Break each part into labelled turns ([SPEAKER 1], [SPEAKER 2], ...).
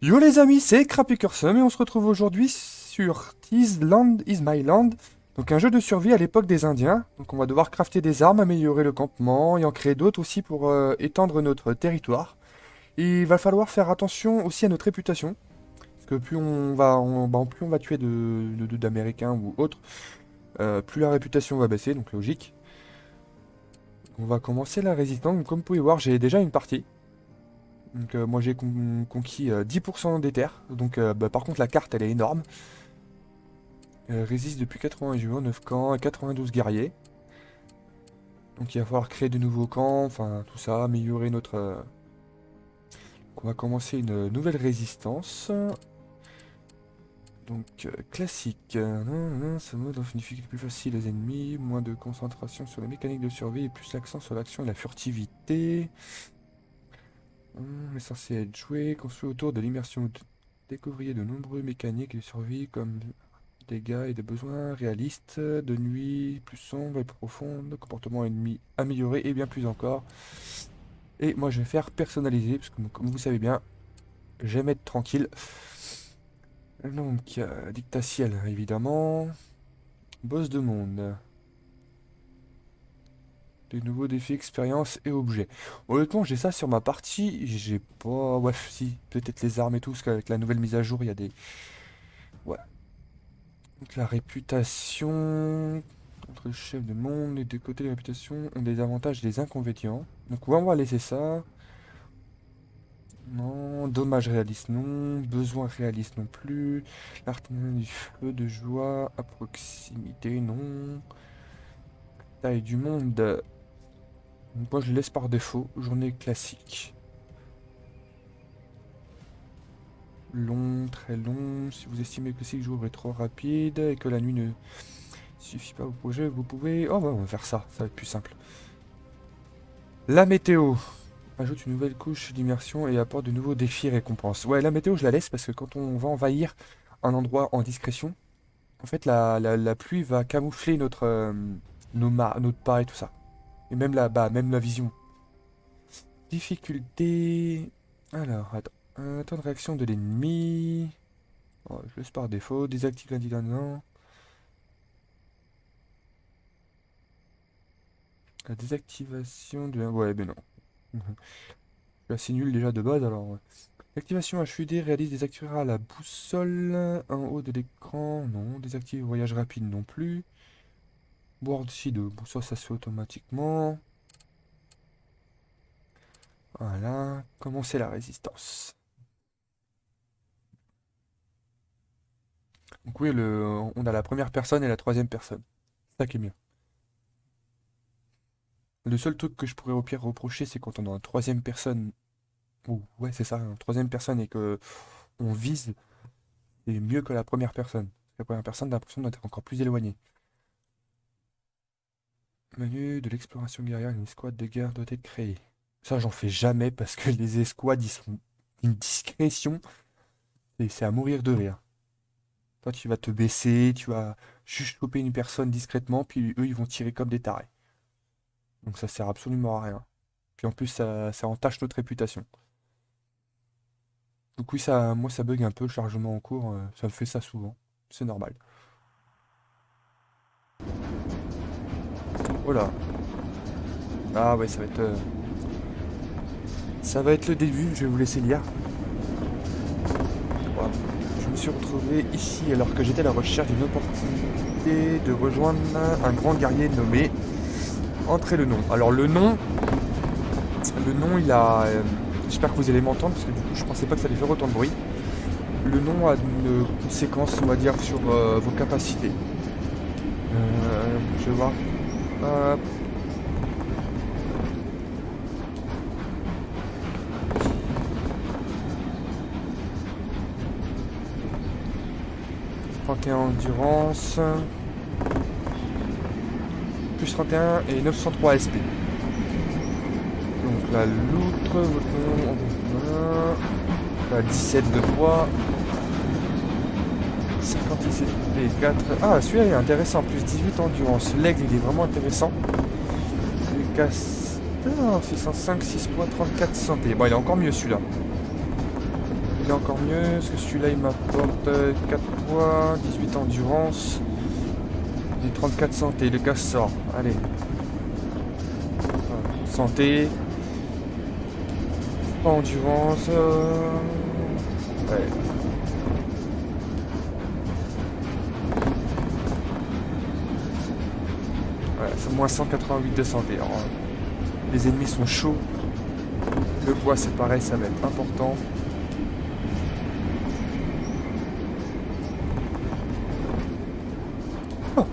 [SPEAKER 1] Yo les amis, c'est Crappycursum et on se retrouve aujourd'hui sur This Land is My Land. Donc un jeu de survie à l'époque des Indiens. Donc on va devoir crafter des armes, améliorer le campement et en créer d'autres aussi pour étendre notre territoire. Et il va falloir faire attention aussi à notre réputation. Parce que plus on va tuer d'Américains ou autres, plus la réputation va baisser, donc logique. On va commencer la résistance. Donc, comme vous pouvez voir, j'ai déjà une partie. Donc moi j'ai conquis 10% des terres. Donc par contre la carte elle est énorme. Résiste depuis 80 jours, 9 camps et 92 guerriers. Donc il va falloir créer de nouveaux camps, enfin tout ça, améliorer notre... On va commencer une nouvelle résistance. Donc classique. Ce mode offre une difficulté plus facile aux ennemis, moins de concentration sur les mécaniques de survie et plus l'accent sur l'action et la furtivité. On est censé être joué, construit autour de l'immersion. Découvriez de nombreux mécaniques de survie comme dégâts et des besoins réalistes, de nuit plus sombre et profonde, comportement ennemi amélioré et bien plus encore. Et moi je vais faire personnaliser, parce que comme vous savez bien, j'aime être tranquille. Donc, dictaciel évidemment. Boss de monde. De nouveaux défis, expériences et objets. Honnêtement, j'ai ça sur ma partie. J'ai pas. Ouais, si, peut-être les armes et tout, parce qu'avec la nouvelle mise à jour, il y a des. Ouais. Donc, la réputation. Entre le chef de monde, les deux côtés de la réputation ont des avantages et des inconvénients. Donc, ouais, on va laisser ça. Non, dommage réaliste non, besoin réaliste non plus, l'artisanat du feu de joie à proximité non, taille du monde, donc moi je laisse par défaut, journée classique. Long, très long, si vous estimez que le cycle jour est trop rapide et que la nuit ne suffit pas au projet, vous pouvez... Oh bah on va faire ça, ça va être plus simple. La météo. Ajoute une nouvelle couche d'immersion et apporte de nouveaux défis et récompenses. Ouais, la météo, je la laisse parce que quand on va envahir un endroit en discrétion, en fait, la pluie va camoufler notre pas et tout ça. Et même même la vision. Difficulté. Alors, attends. Temps de réaction de l'ennemi. Oh, je laisse par défaut. Désactive l'indicateur. La désactivation de... Ouais, mais non. Je suis assez nul déjà de base, alors... Ouais. L'activation HUD réalise désactivera la boussole en haut de l'écran. Non. Désactive voyage rapide non plus. Board aussi de... Bon, ça se fait automatiquement. Voilà. Commencer la résistance. Donc oui, on a la première personne et la troisième personne. C'est ça qui est mieux. Le seul truc que je pourrais au pire reprocher, c'est quand on a une troisième personne. Ou ouais, c'est ça, une troisième personne et que on vise, c'est mieux que la première personne. La première personne, a l'impression d'être encore plus éloignée. Menu de l'exploration guerrière, une escouade de guerre doit être créée. Ça, j'en fais jamais parce que les escouades, ils sont une discrétion. Et c'est à mourir de rire. Toi, tu vas te baisser, tu vas juste choper une personne discrètement, puis eux, ils vont tirer comme des tarés. Donc ça sert absolument à rien. Puis en plus, ça entache notre réputation. Donc oui, moi, ça bug un peu le chargement en cours. Ça me fait ça souvent. C'est normal. Oh là. Ah ouais, ça va être le début. Je vais vous laisser lire. Voilà. Je me suis retrouvé ici alors que j'étais à la recherche d'une opportunité de rejoindre un grand guerrier nommé. Entrez le nom. Alors le nom, il a. J'espère que vous allez m'entendre parce que du coup, je pensais pas que ça allait faire autant de bruit. Le nom a une conséquence, on va dire, sur vos capacités. Je vais voir. Hop. 31 endurance. Plus 31 et 903 SP. Donc la loutre, votre nom, voilà. La 17 de poids. 56 et 4. Ah, celui-là est intéressant. Plus 18 endurance. L'aigle, il est vraiment intéressant. Le castor, 605, 6 poids, 34 santé. Bon, il est encore mieux celui-là. Il est encore mieux, parce que celui-là il m'apporte 4 poids, 18 endurance et 34 santé. Le gars sort. Allez. Voilà. Santé. Endurance. Ouais. Ouais, c'est moins 188 de santé. Alors, les ennemis sont chauds. Le poids c'est pareil, ça va être important. Oh,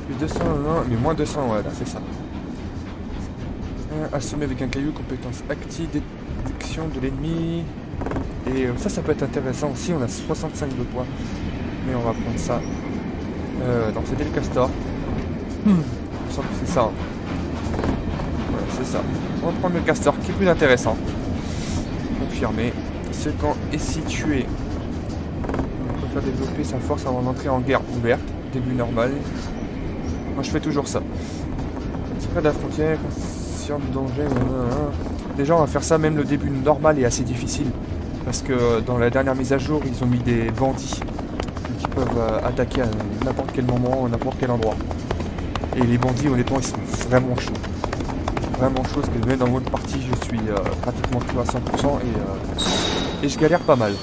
[SPEAKER 1] plus 200, non, mais moins 200, ouais, là c'est ça. Assommer avec un caillou, compétence active, détection de l'ennemi. Et ça peut être intéressant aussi. On a 65 de poids. Mais on va prendre ça. Donc c'était le castor. Il me semble que c'est ça. Hein. Ouais, c'est ça. On va prendre le castor qui est plus intéressant. Confirmé. Ce camp est situé. On peut faire développer sa force avant d'entrer en guerre ouverte. Début normal. Moi je fais toujours ça. Secret de la frontière, conscient du danger. Déjà on va faire ça, même le début normal est assez difficile. Parce que dans la dernière mise à jour, ils ont mis des bandits qui peuvent attaquer à n'importe quel moment, à n'importe quel endroit. Et les bandits, honnêtement, ils sont vraiment chauds. Vraiment chauds, parce que même dans votre partie, je suis pratiquement tout à 100% et je galère pas mal.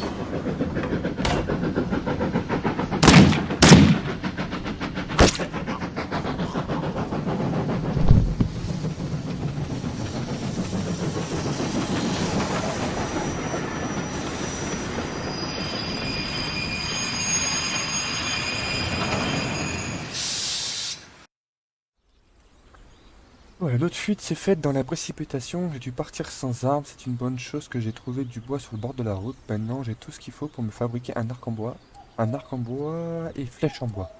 [SPEAKER 1] Ouais, l'autre fuite s'est faite dans la précipitation, j'ai dû partir sans armes, c'est une bonne chose que j'ai trouvé du bois sur le bord de la route. Maintenant j'ai tout ce qu'il faut pour me fabriquer un arc en bois. Un arc en bois et flèche en bois.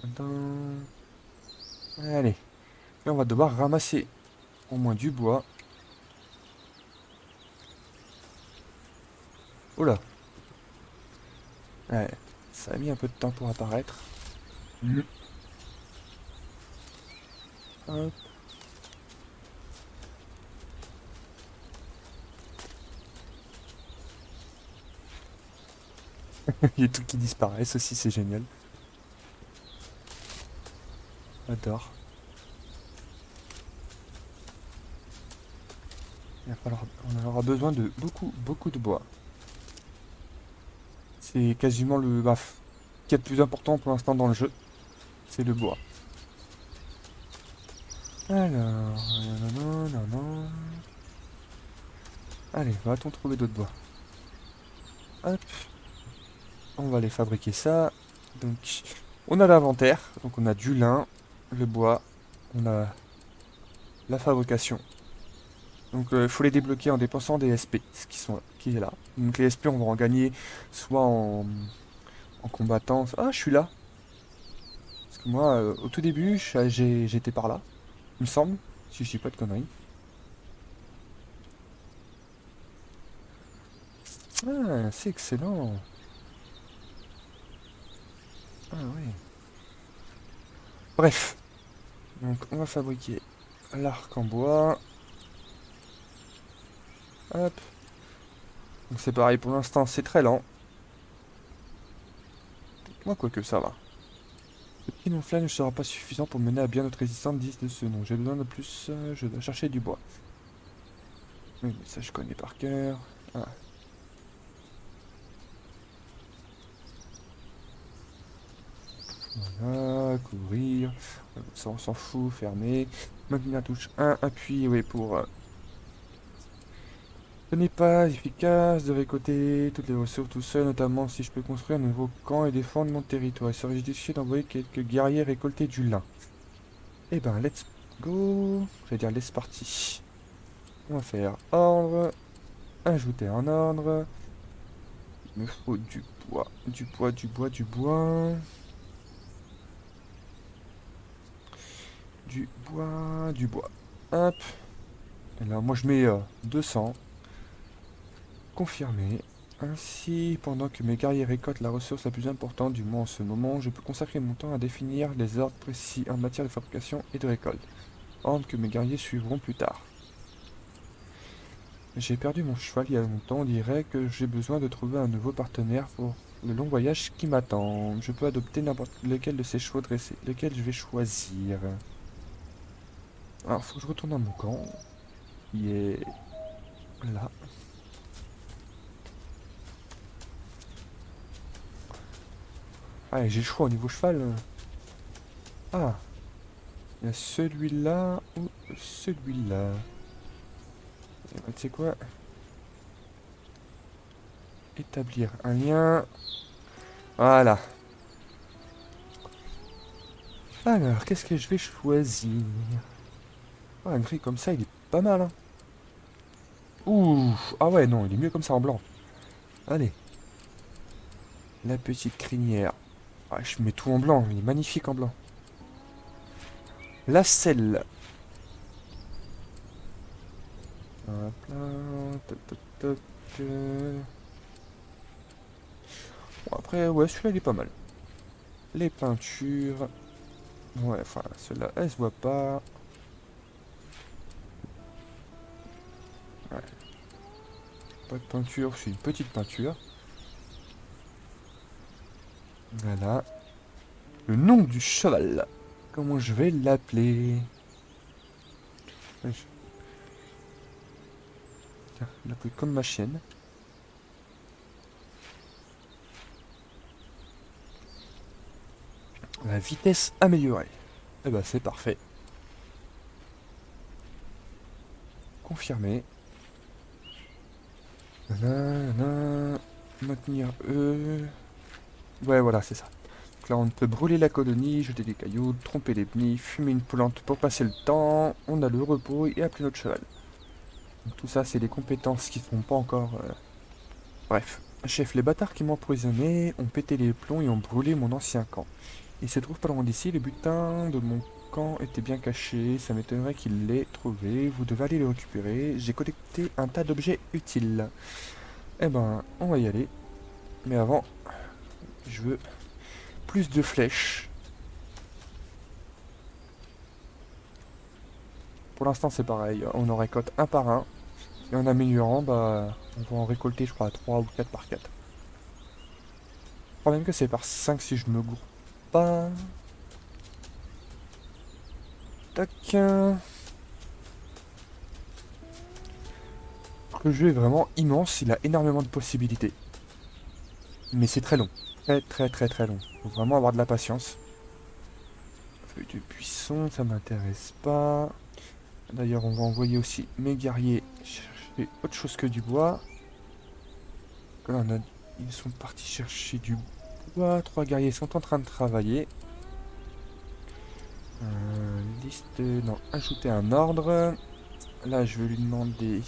[SPEAKER 1] Attends. Allez. Là on va devoir ramasser au moins du bois. Oh là. Ouais, ça a mis un peu de temps pour apparaître. Mhm. Hop. Il y a tout qui disparaît, ceci c'est génial. J'adore. On aura besoin de beaucoup de bois. C'est quasiment le qu'il y a de plus important pour l'instant dans le jeu. C'est le bois. Alors, non, non, non. Allez, va-t-on trouver d'autres bois? Hop, on va aller fabriquer ça. Donc, on a l'inventaire. Donc, on a du lin, le bois, on a la fabrication. Donc, il faut les débloquer en dépensant des SP, qui est là. Donc, les SP, on va en gagner soit en combattant. Ah, je suis là. Parce que moi, au tout début, j'étais par là, il me semble, si je dis pas de conneries. Ah, c'est excellent. Ah oui. Bref, donc on va fabriquer l'arc en bois. Hop. Donc c'est pareil, pour l'instant c'est très lent. Moi quoique ça va. Le petit non-flamme ne sera pas suffisant pour mener à bien notre résistance 10 de ce nom. J'ai besoin de plus, je dois chercher du bois. Oui, mais ça je connais par cœur. Ah. Voilà, couvrir. Ça on s'en fout, fermer. Maintenir la touche 1, appui, oui, pour ce n'est pas efficace de récolter toutes les ressources tout seul, notamment si je peux construire un nouveau camp et défendre mon territoire. Il serait judicieux d'envoyer quelques guerriers récolter du lin. Eh ben, let's go. J'allais dire let's party. On va faire ordre. Ajouter en ordre. Il me faut du bois. Du bois, du bois, du bois. Du bois, du bois. Hop. Et là, moi je mets 200. Confirmé. Ainsi, pendant que mes guerriers récoltent la ressource la plus importante du monde en ce moment, je peux consacrer mon temps à définir les ordres précis en matière de fabrication et de récolte. Ordre que mes guerriers suivront plus tard. J'ai perdu mon cheval il y a longtemps. On dirait que j'ai besoin de trouver un nouveau partenaire pour le long voyage qui m'attend. Je peux adopter n'importe lequel de ces chevaux dressés. Lequel je vais choisir? Alors, faut que je retourne dans mon camp. Qui est là. Ah, et j'ai le choix au niveau cheval. Ah, il y a celui-là ou celui-là. Eh ben, tu sais quoi? Établir un lien. Voilà. Alors, qu'est-ce que je vais choisir? Ah, un gris comme ça, il est pas mal, hein. Ouh. Ah ouais, non, il est mieux comme ça en blanc. Allez. La petite crinière. Ah, je mets tout en blanc, il est magnifique en blanc. La selle. Hop là. Toc, toc, toc. Bon, après, ouais, celui-là, il est pas mal. Les peintures. Ouais, enfin, celle-là, elle se voit pas. Ouais, pas de peinture, c'est une petite peinture. Voilà. Le nom du cheval. Comment je vais l'appeler? Ouais, tiens, l'appeler comme ma chienne. La vitesse améliorée. Eh ben, c'est parfait. Confirmé. Nanana. Maintenir E. Ouais, voilà, c'est ça. Donc là, on peut brûler la colonie, jeter des cailloux, tromper les bennies, fumer une plante pour passer le temps. On a le repos et appeler notre cheval. Donc, tout ça, c'est des compétences qui sont pas encore... Bref. Chef, les bâtards qui m'ont empoisonné ont pété les plombs et ont brûlé mon ancien camp. Il se trouve pas loin d'ici, le butin de mon camp était bien caché, ça m'étonnerait qu'il l'ait trouvé, vous devez aller le récupérer, j'ai collecté un tas d'objets utiles. Eh ben, on va y aller. Mais avant, je veux plus de flèches. Pour l'instant, c'est pareil, on en récolte un par un. Et en améliorant, bah, on va en récolter, je crois, 3 ou 4 par 4. Je crois même que c'est par 5 si je me gourre pas. Tac. Le jeu est vraiment immense, il a énormément de possibilités. Mais c'est très long. Très très très très long. Faut vraiment avoir de la patience. Feuille de buisson, ça m'intéresse pas. D'ailleurs, on va envoyer aussi mes guerriers chercher autre chose que du bois. Là, ils sont partis chercher du bois. 3 guerriers sont en train de travailler. Liste... Non, ajouter un ordre. Là, je vais lui demander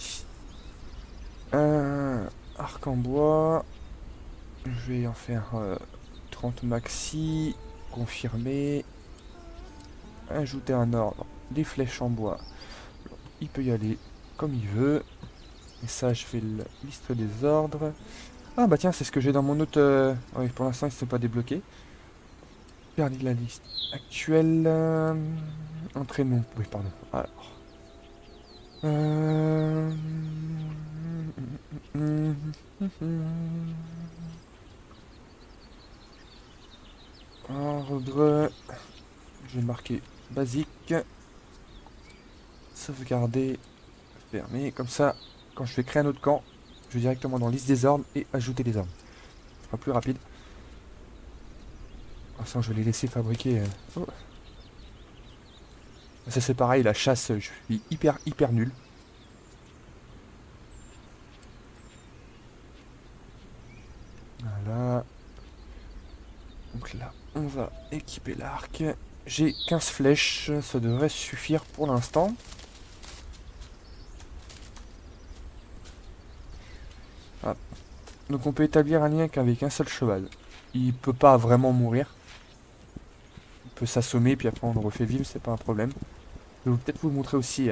[SPEAKER 1] un arc en bois. Je vais en faire 30 maxi. Confirmer. Ajouter un ordre. Des flèches en bois. Il peut y aller comme il veut. Et ça, je fais la liste des ordres. Ah bah tiens, c'est ce que j'ai dans mon autre... Oui, pour l'instant, ils ne sont pas débloqués. Regardez la liste actuelle. Entraînement. Oui, pardon. Alors. Euh... Ordre. Je vais marquer basique. Sauvegarder. Fermer. Comme ça, quand je vais créer un autre camp, je vais directement dans liste des ordres et ajouter les ordres. Ce sera plus rapide. Enfin, je vais les laisser fabriquer. Oh. Ça c'est pareil, la chasse, je suis hyper nul. Voilà. Donc là, on va équiper l'arc. J'ai 15 flèches, ça devrait suffire pour l'instant. Ah. Donc on peut établir un lien qu'avec un seul cheval. Il peut pas vraiment mourir. Il peut s'assommer, puis après on le refait vivre, c'est pas un problème. Je vais peut-être vous montrer aussi.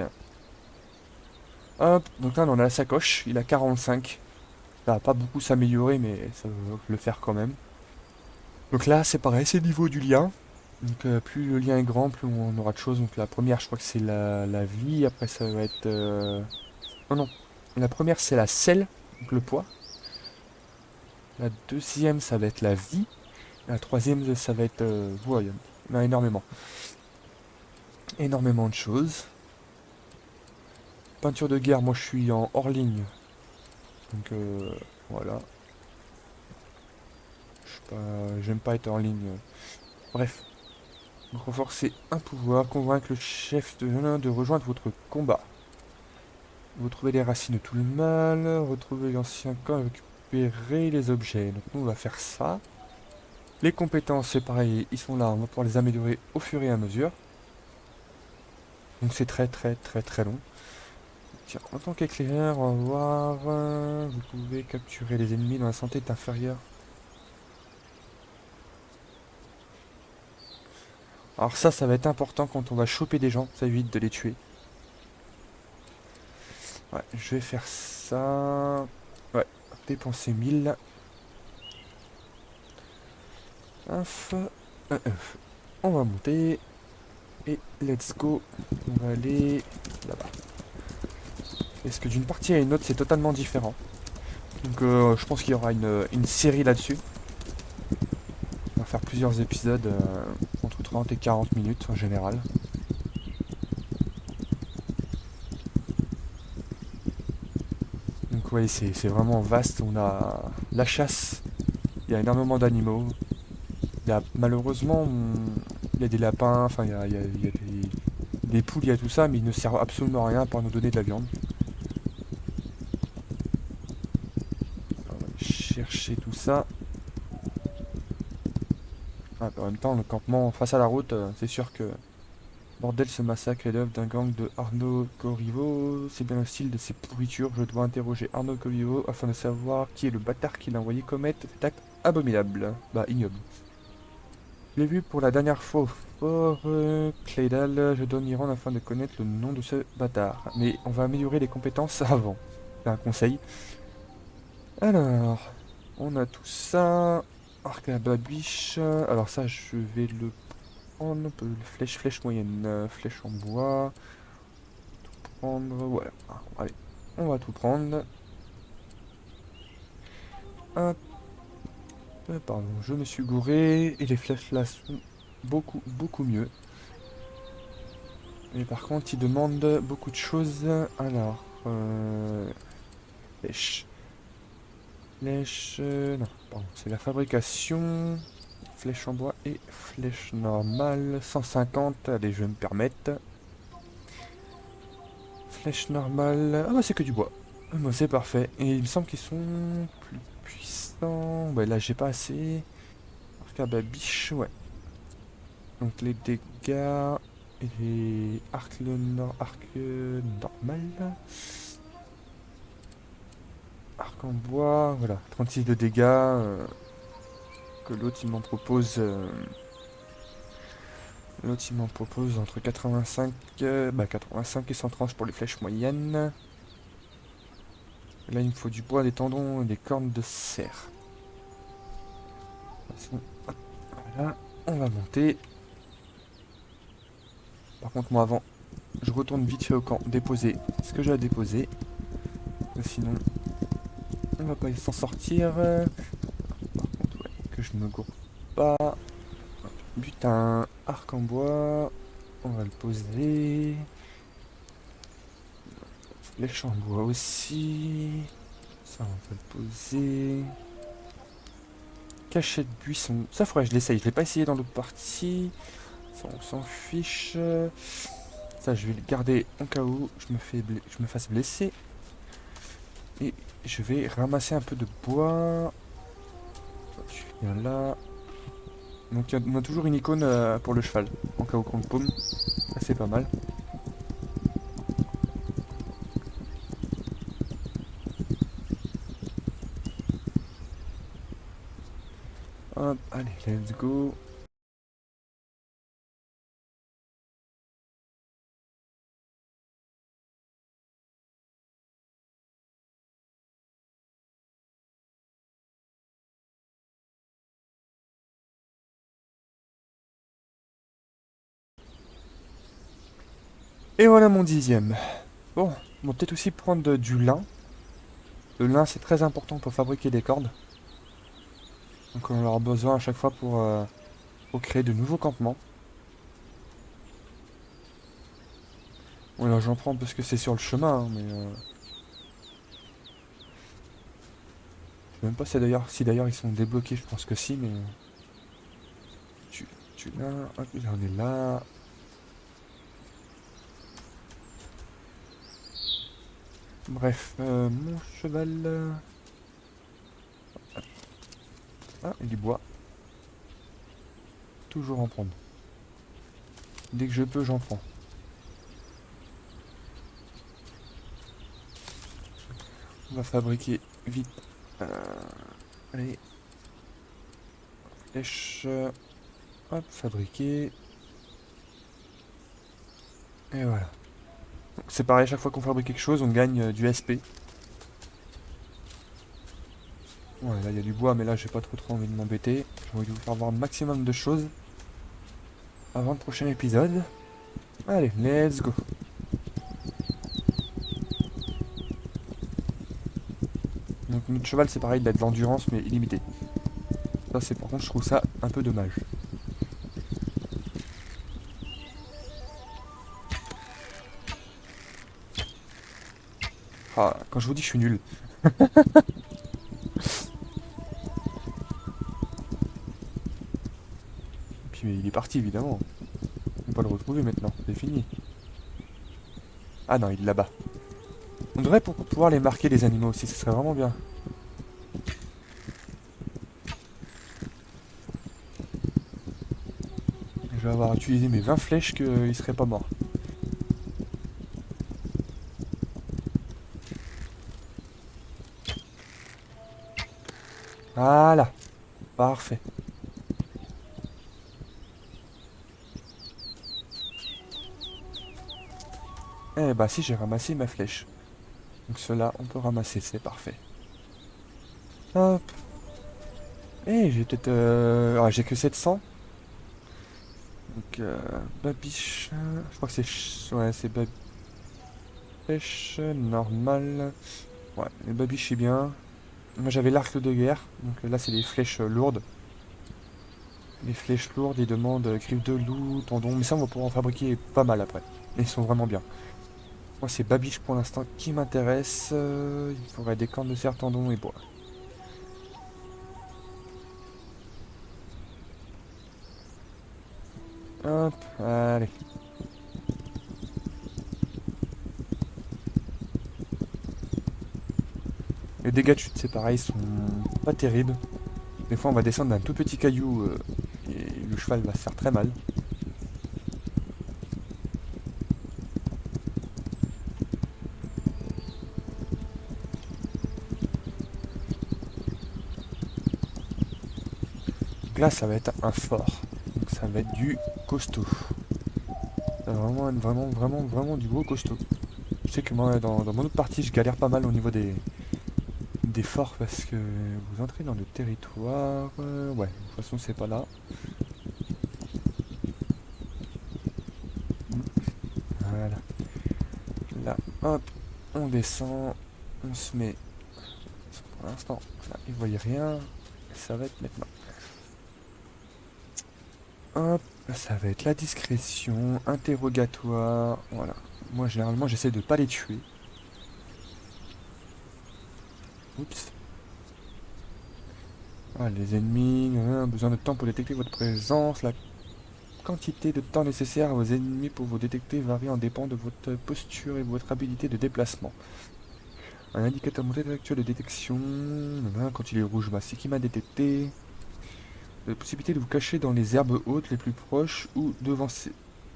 [SPEAKER 1] Hop, donc là on a la sacoche, il a 45. Ça va pas beaucoup s'améliorer, mais ça va le faire quand même. Donc là c'est pareil, c'est le niveau du lien. Donc plus le lien est grand, plus on aura de choses. Donc la première je crois que c'est la vie, après ça va être... Oh non, La première, c'est la selle, donc le poids. La deuxième, ça va être la vie. La troisième, ça va être... ouais, il y en a énormément. Énormément de choses. Peinture de guerre, moi je suis en hors ligne. Donc voilà. Je suis pas, j'aime pas être hors ligne. Bref. Donc renforcer un pouvoir, convaincre le chef de rejoindre votre combat. Vous trouvez les racines de tout le mal, retrouver l'ancien camp et récupérer les objets. Donc nous on va faire ça. Les compétences, c'est pareil, ils sont là, on va pouvoir les améliorer au fur et à mesure. Donc c'est très très très très long. Tiens, en tant qu'éclaireur, on va voir. Vous pouvez capturer les ennemis dont la santé est inférieure. Alors ça va être important quand on va choper des gens, ça évite de les tuer. Ouais, je vais faire ça. Ouais, dépenser 1000. Hop, on va monter. Et let's go. On va aller là-bas. Parce que d'une partie à une autre, c'est totalement différent. Donc je pense qu'il y aura une série là-dessus. On va faire plusieurs épisodes entre 30 et 40 minutes en général. Donc oui, c'est vraiment vaste. On a la chasse. Il y a énormément d'animaux. Il y a malheureusement, il y a des lapins, enfin il y a des poules, il y a tout ça, mais ils ne servent absolument à rien pour nous donner de la viande. On va chercher tout ça. Ah, en même temps, le campement face à la route, c'est sûr que bordel, ce massacre est l'œuvre d'un gang de Arnaud Corriveau. C'est bien le style de ces pourritures. Je dois interroger Arnaud Corriveau afin de savoir qui est le bâtard qui l'a envoyé commettre cet acte abominable. Bah, ignoble. Je l'ai vu pour la dernière fois au fort Claydal. Je dois m'y rendre afin de connaître le nom de ce bâtard. Mais on va améliorer les compétences avant. C'est un conseil. Alors, on a tout ça. Arc à babiche. Alors ça, je vais le prendre. Un peu flèche moyenne. Flèche en bois. Prendre. Voilà. Allez, on va tout prendre. Hop. Pardon, je me suis gouré. Et les flèches là sont beaucoup mieux. Mais par contre, il demande beaucoup de choses. Alors, flèche. Flèche. Non, pardon, c'est la fabrication. Flèche en bois et flèche normale. 150, allez, je vais me permettre. Flèche normale. Ah bah, c'est que du bois. Ah bah, c'est parfait. Et il me semble qu'ils sont plus puissants. Bah, là, j'ai pas assez. Arc à babiche, ouais. Donc, les dégâts. Et les arc normal. Arc en bois, voilà, 36 de dégâts. Que l'autre il m'en propose. L'autre il m'en propose entre 85, 85 et 130 pour les flèches moyennes. Et là il me faut du bois, des tendons et des cornes de cerf. Voilà, on va monter. Par contre moi avant, je retourne vite fait au camp, déposer ce que j'ai à déposer. Sinon, on va pas s'en sortir. Par contre, ouais, que je me gourre pas. Butin, arc en bois. On va le poser. Flèche en bois aussi. Ça, on va le poser. Cachette buisson. Ça, faudrait que je l'essaye. Je l'ai pas essayé dans l'autre partie. Ça, on s'en fiche. Ça, je vais le garder en cas où je me fasse blesser. Et je vais ramasser un peu de bois. Tu viens là. Donc, on a toujours une icône pour le cheval. En cas où on le paume. Ça, c'est pas mal. Hop, allez, let's go. Et voilà mon 10e. Bon, on va peut-être aussi prendre du lin. Le lin, c'est très important pour fabriquer des cordes. Donc on aura besoin à chaque fois pour créer de nouveaux campements. Bon, là j'en prends parce que c'est sur le chemin, hein, mais je sais même pas si d'ailleurs ils sont débloqués, je pense que si, mais tu, tu là, hop, là on est là. Bref, mon cheval. Ah, et du bois. Toujours en prendre. Dès que je peux, j'en prends. On va fabriquer vite. Allez, flèche. Hop, fabriquer. Et voilà. C'est pareil, à chaque fois qu'on fabrique quelque chose, on gagne du SP. Ouais, là il y a du bois, mais là j'ai pas trop envie de m'embêter. J'ai envie de vous faire voir un maximum de choses avant le prochain épisode. Allez, let's go. Donc notre cheval c'est pareil, il a de l'endurance mais illimité. Ça c'est par contre je trouve ça un peu dommage. Ah, quand je vous dis je suis nul. Puis il est parti évidemment. On va pas le retrouver maintenant, c'est fini. Ah non, il est là-bas. On devrait pouvoir les marquer les animaux aussi, ce serait vraiment bien. Je vais avoir utilisé mes 20 flèches qu'il serait pas mort. Voilà, parfait. Eh bah si j'ai ramassé ma flèche. Donc cela on peut ramasser, c'est parfait. Hop. Eh j'ai peut-être... ah, j'ai que 700. Donc babiche... Je crois que c'est... Ouais c'est flèche normale. Ouais, les babiches c'est bien. Moi j'avais l'arc de guerre. Donc là c'est les flèches lourdes. Les flèches lourdes, ils demandent griffe de loup, tendon. Mais ça on va pouvoir en fabriquer pas mal après. Et ils sont vraiment bien. Moi c'est babiche pour l'instant qui m'intéresse. Il faudrait des cornes de cerf, tendon et bois. Hop, allez. Les dégâts de chute, c'est pareil, sont pas terribles. Des fois, on va descendre d'un tout petit caillou et le cheval va se faire très mal. Donc là, ça va être un fort. Donc ça va être du costaud. Ça va vraiment être vraiment du gros costaud. Je sais que moi, dans mon autre partie, je galère pas mal au niveau des forts parce que vous entrez dans le territoire. Ouais, de toute façon, c'est pas là. Voilà. Là, hop, on descend. On se met. Pour l'instant, là, ils voyaient rien. Ça va être maintenant. Hop, ça va être la discrétion, interrogatoire. Voilà. Moi, généralement, j'essaie de pas les tuer. Oups. Ah, les ennemis, besoin de temps pour détecter votre présence. La quantité de temps nécessaire à vos ennemis pour vous détecter varie en dépend de votre posture et votre habilité de déplacement. Un indicateur monté actuel de détection. Quand il est rouge, bah, c'est qui m'a détecté. La possibilité de vous cacher dans les herbes hautes les plus proches ou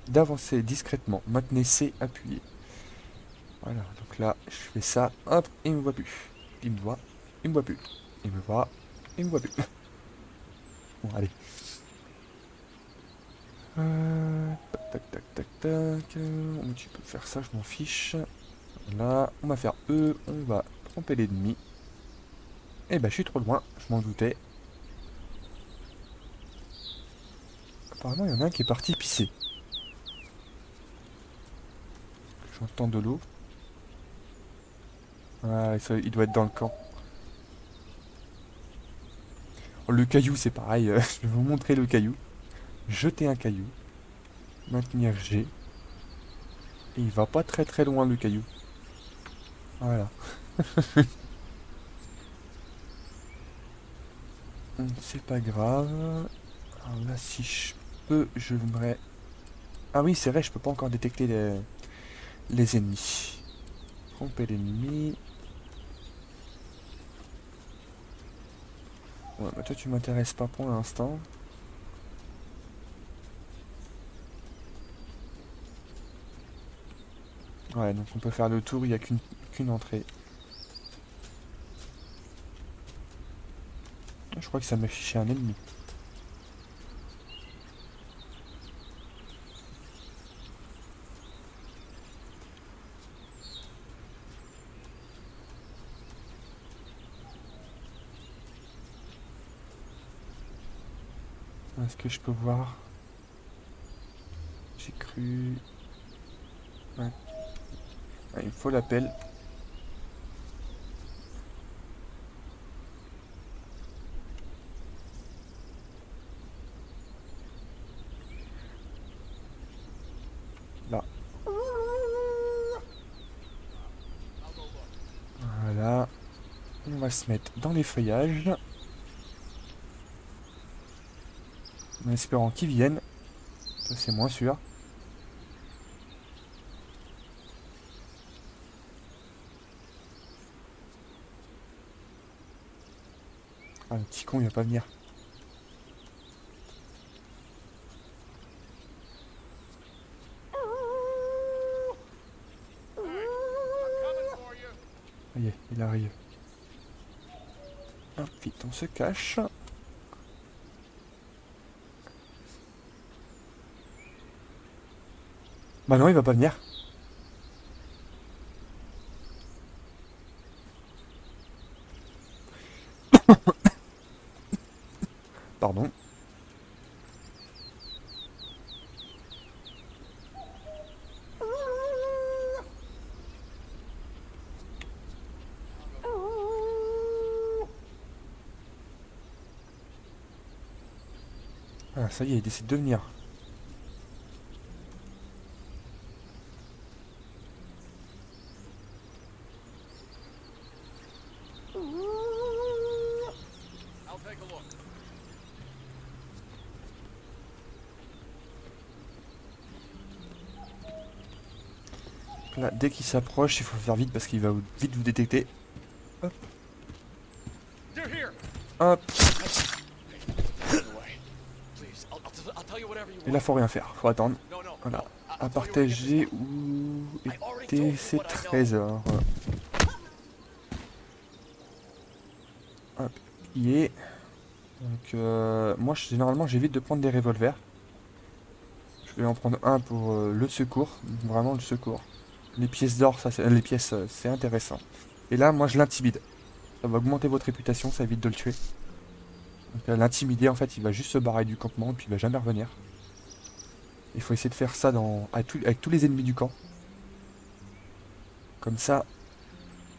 [SPEAKER 1] d'avancer discrètement. Maintenez C appuyé. Voilà, donc là, je fais ça, hop, il me voit plus. Il me voit, il me voit plus. Il me voit, il me voit plus. Bon, allez. Tac, tac, tac, tac. Tu peux faire ça, je m'en fiche. Là, on va faire E, on va tromper l'ennemi. Eh ben, je suis trop loin, je m'en doutais. Apparemment, il y en a un qui est parti pisser. J'entends de l'eau. Ouais, il doit être dans le camp. Le caillou, c'est pareil. Je vais vous montrer le caillou. Jeter un caillou. Maintenir G. Et il va pas très très loin, le caillou. Voilà. C'est pas grave. Alors là, si je peux, je voudrais... Ah oui, c'est vrai, je peux pas encore détecter les ennemis. Tromper l'ennemi. Ouais, bah toi, tu m'intéresses pas pour l'instant. Ouais, donc on peut faire le tour, il n'y a qu'une entrée. Je crois que ça m'a affiché un ennemi. Est-ce que je peux voir? J'ai cru... Ouais. Ah, il me faut l'appel. Là. Voilà. On va se mettre dans les feuillages. En espérant qu'ils viennent. Ça, c'est moins sûr. Ah, le petit con, il va pas venir. Ça y est, il arrive. Hop, vite, on se cache. Bah non, il va pas venir. Pardon. Ah, ça y est, il décide de venir. Là, dès qu'il s'approche, il faut faire vite parce qu'il va vite vous détecter. Hop. Hop. Et là, faut rien faire. Faut attendre. Voilà. À partager où étaient ces trésors. Hop. Y est. Donc, moi, généralement, j'évite de prendre des revolvers. Je vais en prendre un pour le secours. Vraiment le secours. Les pièces d'or, ça, les pièces, c'est intéressant. Et là, moi, je l'intimide. Ça va augmenter votre réputation, ça évite de le tuer. Donc, l'intimider, en fait, il va juste se barrer du campement et puis il va jamais revenir. Il faut essayer de faire ça avec tous les ennemis du camp. Comme ça,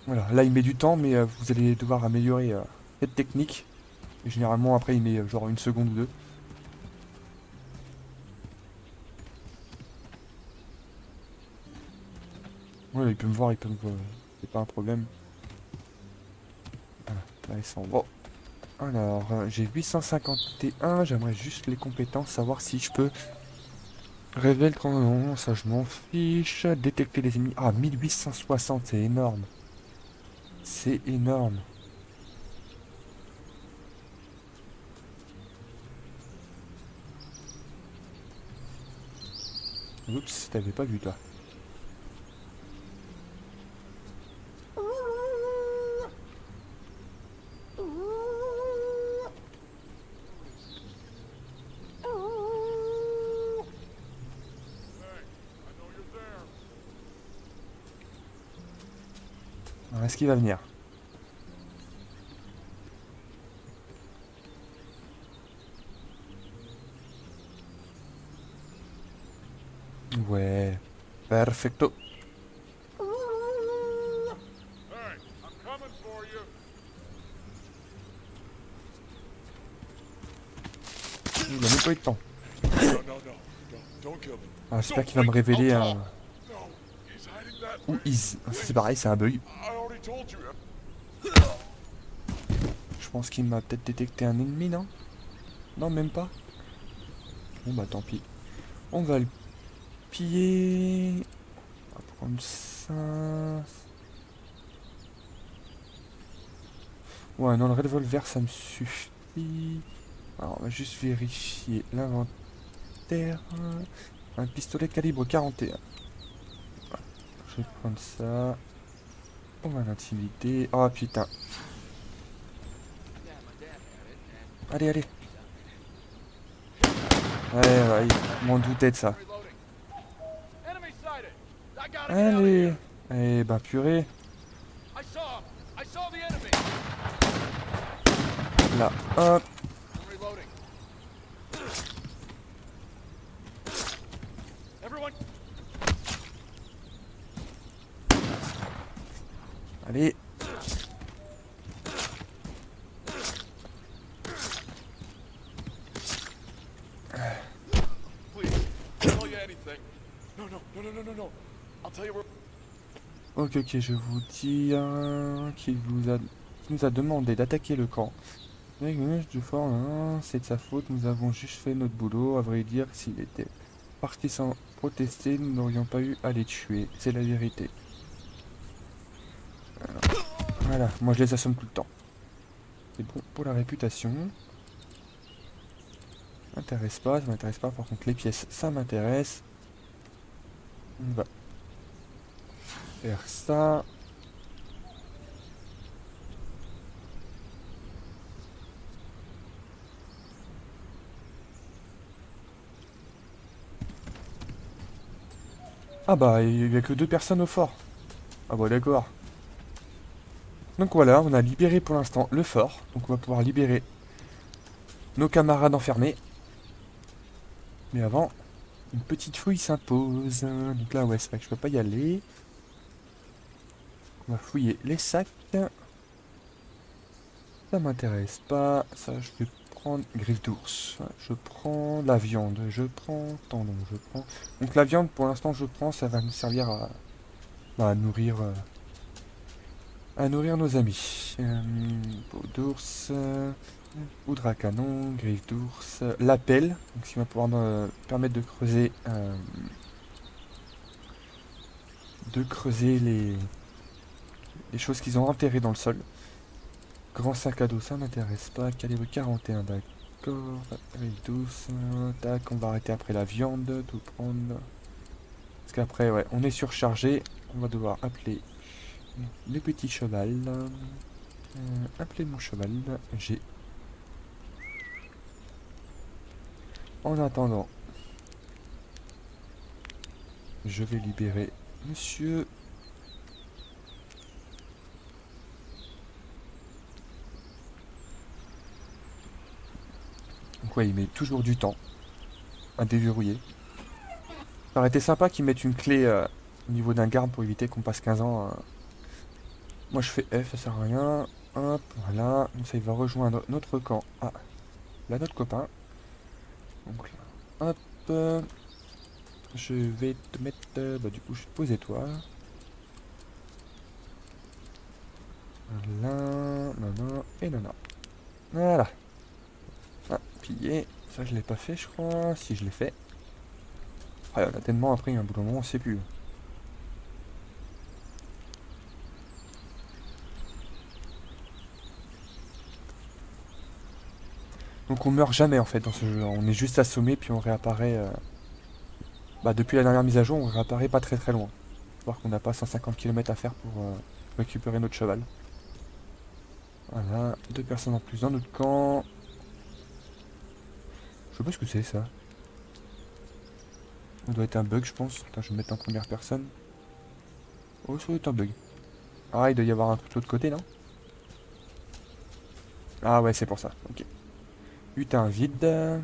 [SPEAKER 1] voilà. Là, il met du temps, mais vous allez devoir améliorer cette technique. Et généralement, après, il met genre une seconde ou deux. Ouais, il peut me voir, il peut me voir. C'est pas un problème. Voilà, là, ils sont bon. Alors, j'ai 851. J'aimerais juste les compétences, savoir si je peux révéler le non, ça je m'en fiche. Détecter les ennemis. Ah, 1860, c'est énorme. C'est énorme. Oups, t'avais pas vu toi. Alors, est-ce qu'il va venir? Ouais. Perfecto. peu de temps.
[SPEAKER 2] No, no, no, no, don't kill me.
[SPEAKER 1] Ah, j'espère qu'il va me révéler un...
[SPEAKER 2] No, he's hiding that
[SPEAKER 1] Ou
[SPEAKER 2] way.
[SPEAKER 1] is. C'est pareil, c'est un bug.
[SPEAKER 2] I already told you.
[SPEAKER 1] Je pense qu'il m'a peut-être détecté un ennemi, non? Non, même pas. Bon bah tant pis. On va le piller. On va prendre ça. Ouais, non, le revolver, ça me suffit. Alors, on va juste vérifier l'inventaire. Un pistolet calibre 41. Je vais prendre ça. On va l'intimider. Oh putain. Allez, allez. Ouais, je m'en doutais de ça.
[SPEAKER 2] Enemy sighted. I gotta get out of
[SPEAKER 1] Allez.
[SPEAKER 2] here.
[SPEAKER 1] Eh ben purée.
[SPEAKER 2] I saw him. I saw the enemy.
[SPEAKER 1] Là, hop.
[SPEAKER 2] I'm reloading. Everyone,
[SPEAKER 1] Allez.
[SPEAKER 2] please, I'll tell you anything. No, no, no, no, no, no, no. I'll tell you where.
[SPEAKER 1] Ok, ok, je vous dis qu'il nous a demandé d'attaquer le camp. Du fort, hein, c'est de sa faute, nous avons juste fait notre boulot. À vrai dire, s'il était parti sans protester, nous n'aurions pas eu à les tuer. C'est la vérité. Voilà, moi je les assomme tout le temps. C'est bon pour la réputation. M'intéresse pas, ça m'intéresse pas. Par contre, les pièces, ça m'intéresse. On va faire ça. Ah bah, il n'y a que 2 personnes au fort. Ah bah d'accord. Donc voilà, on a libéré pour l'instant le fort. Donc on va pouvoir libérer nos camarades enfermés. Mais avant, une petite fouille s'impose. Donc là, ouais, c'est vrai que je peux pas y aller. On va fouiller les sacs. Ça m'intéresse pas. Ça, je vais prendre griffe d'ours. Je prends la viande. Je prends tendon. Je prends. Donc la viande, pour l'instant, je prends. Ça va nous servir à, bah, à nourrir nos amis. Peau d'ours. Poudre à canon. Griffe d'ours. L'appel. Donc, ce qui va pouvoir nous permettre de creuser les choses qu'ils ont enterrées dans le sol. Grand sac à dos, ça m'intéresse pas. Calibre 41, d'accord. Rive douce, tac, on va arrêter après la viande, tout prendre. Parce qu'après, ouais, on est surchargé. On va devoir appeler le petit cheval. Appeler mon cheval. J'ai. En attendant, je vais libérer monsieur. Donc ouais, il met toujours du temps à déverrouiller. Ça aurait été sympa qu'ils mettent une clé au niveau d'un garde pour éviter qu'on passe 15 ans. Moi je fais F, ça sert à rien. Hop, voilà. Donc ça, il va rejoindre notre camp. Ah, là, notre copain. Donc là, hop. Je vais te mettre... bah du coup, je vais te poser toi. Là, non, et non. Voilà. Ah, pillé. Ça, je l'ai pas fait, je crois. Si, je l'ai fait. Ah, on a tellement appris, un bout d'un moment, on sait plus. Donc on meurt jamais en fait dans ce jeu. On est juste assommé puis on réapparaît. Bah depuis la dernière mise à jour, on réapparaît pas très très loin. Faut voir qu'on n'a pas 150 km à faire pour récupérer notre cheval. Voilà, 2 personnes en plus dans notre camp. Je sais pas ce que c'est ça. Ça doit être un bug je pense. Attends, je vais me mettre en première personne. Oh, ça doit être un bug. Ah, il doit y avoir un truc de l'autre côté, non? Ah ouais, c'est pour ça. Ok. Putain, vide.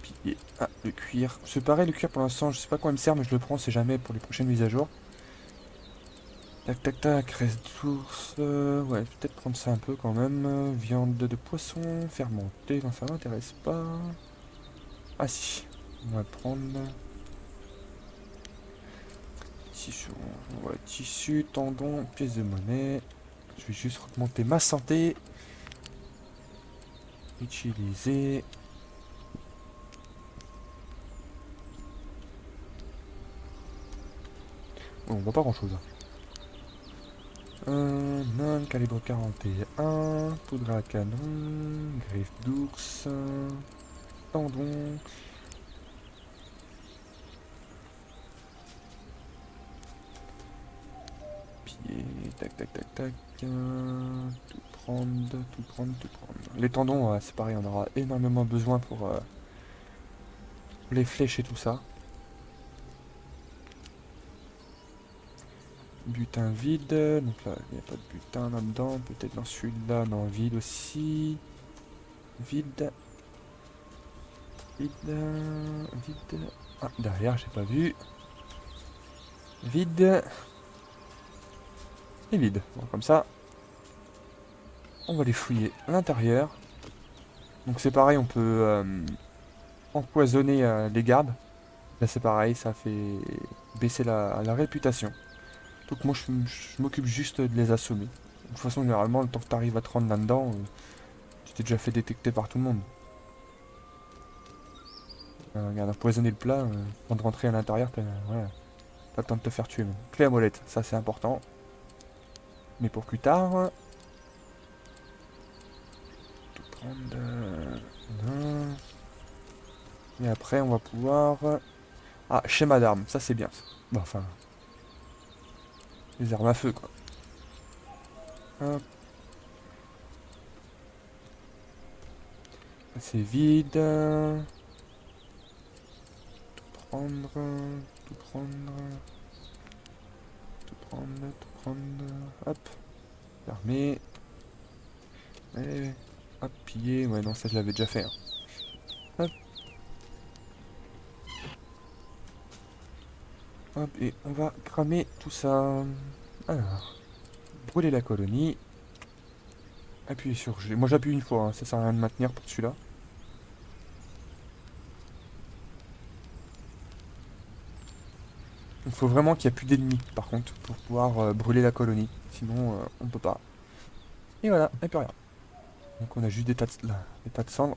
[SPEAKER 1] Puis, ah, le cuir. C'est pareil, le cuir pour l'instant, je sais pas quoi il me sert, mais je le prends, c'est jamais pour les prochaines mises à jour. Tac, tac, tac, reste d'ours. Ouais, peut-être prendre ça un peu quand même. Viande de poisson fermentée, non, ça m'intéresse pas. Ah si, on va prendre tissu, ouais, tissu, tendon, pièce de monnaie. Je vais juste augmenter ma santé. Utiliser. Bon, on voit pas grand chose. Non, calibre 41, poudre à canon, griffe d'ours, tendon. Pied, tac tac tac tac. Tout prendre, tout prendre, tout prendre. Les tendons, c'est pareil, on aura énormément besoin pour les flèches et tout ça. Butin vide, donc là il n'y a pas de butin là-dedans, peut-être dans celui-là, non, vide aussi. Vide. Vide. Vide. Ah, derrière, j'ai pas vu. Vide. Et vide. Bon, comme ça, on va les fouiller à l'intérieur. Donc c'est pareil, on peut empoisonner les gardes. Là c'est pareil, ça fait baisser la réputation. Donc moi je m'occupe juste de les assommer. De toute façon, généralement, le temps que tu arrives à te rendre là-dedans, tu t'es déjà fait détecter par tout le monde. Regarde, empoisonner le plat, avant de rentrer à l'intérieur, t'as le temps de te faire tuer même. Clé à molette, ça c'est important. Mais pour plus tard... Tout prendre... non. Et après on va pouvoir... Ah, schéma d'armes, ça c'est bien. Bon, enfin... Les armes à feu quoi. Hop. C'est vide. Tout prendre... Tout prendre... Tout prendre, tout prendre... Hop. Fermé. Et... Hop, piller. Ouais, non, ça je l'avais déjà fait. Hein. Hop. Hop, et on va cramer tout ça. Alors, brûler la colonie. Appuyer sur G. Moi j'appuie une fois, hein, ça sert à rien de maintenir pour celui-là. Il faut vraiment qu'il n'y ait plus d'ennemis, par contre, pour pouvoir brûler la colonie. Sinon, on peut pas. Et voilà, et plus rien. Donc on a juste des tas de cendres.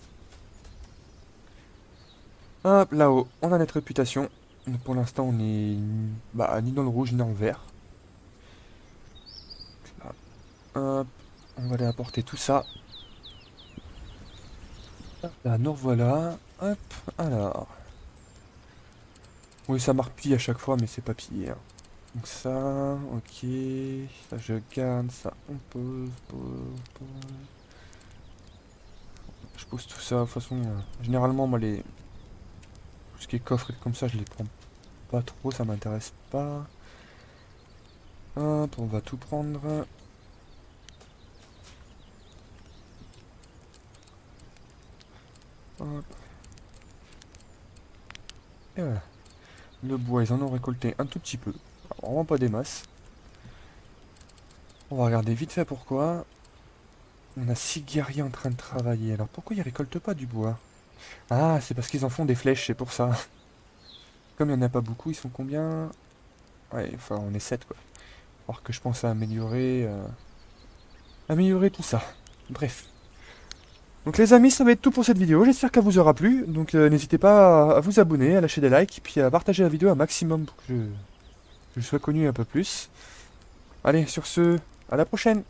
[SPEAKER 1] Hop, là-haut, on a notre réputation. Donc pour l'instant, on est ni dans le rouge, ni dans le vert. Là. Hop, on va aller apporter tout ça. Là, nous revoilà. Hop, alors. Oui, ça marque pille à chaque fois, mais c'est pas pillé. Hein. Donc ça, ok. Ça, je garde. Ça, on pose, pose, pose. Je pose tout ça. De toute façon, généralement, moi, tout ce qui est coffre et comme ça, je les prends pas trop. Ça m'intéresse pas. Hop, on va tout prendre. Hop. Et voilà. Le bois, ils en ont récolté un tout petit peu. Alors, vraiment pas des masses. On va regarder vite fait pourquoi. On a 6 guerriers en train de travailler. Alors pourquoi ils récoltent pas du bois? Ah, c'est parce qu'ils en font des flèches, c'est pour ça. Comme il n'y en a pas beaucoup, ils sont combien? Ouais, enfin on est 7 quoi. Alors que je pense à améliorer tout ça. Bref. Donc les amis, ça va être tout pour cette vidéo. J'espère qu'elle vous aura plu. Donc n'hésitez pas à vous abonner, à lâcher des likes, puis à partager la vidéo un maximum pour que je sois connu un peu plus. Allez, sur ce, à la prochaine!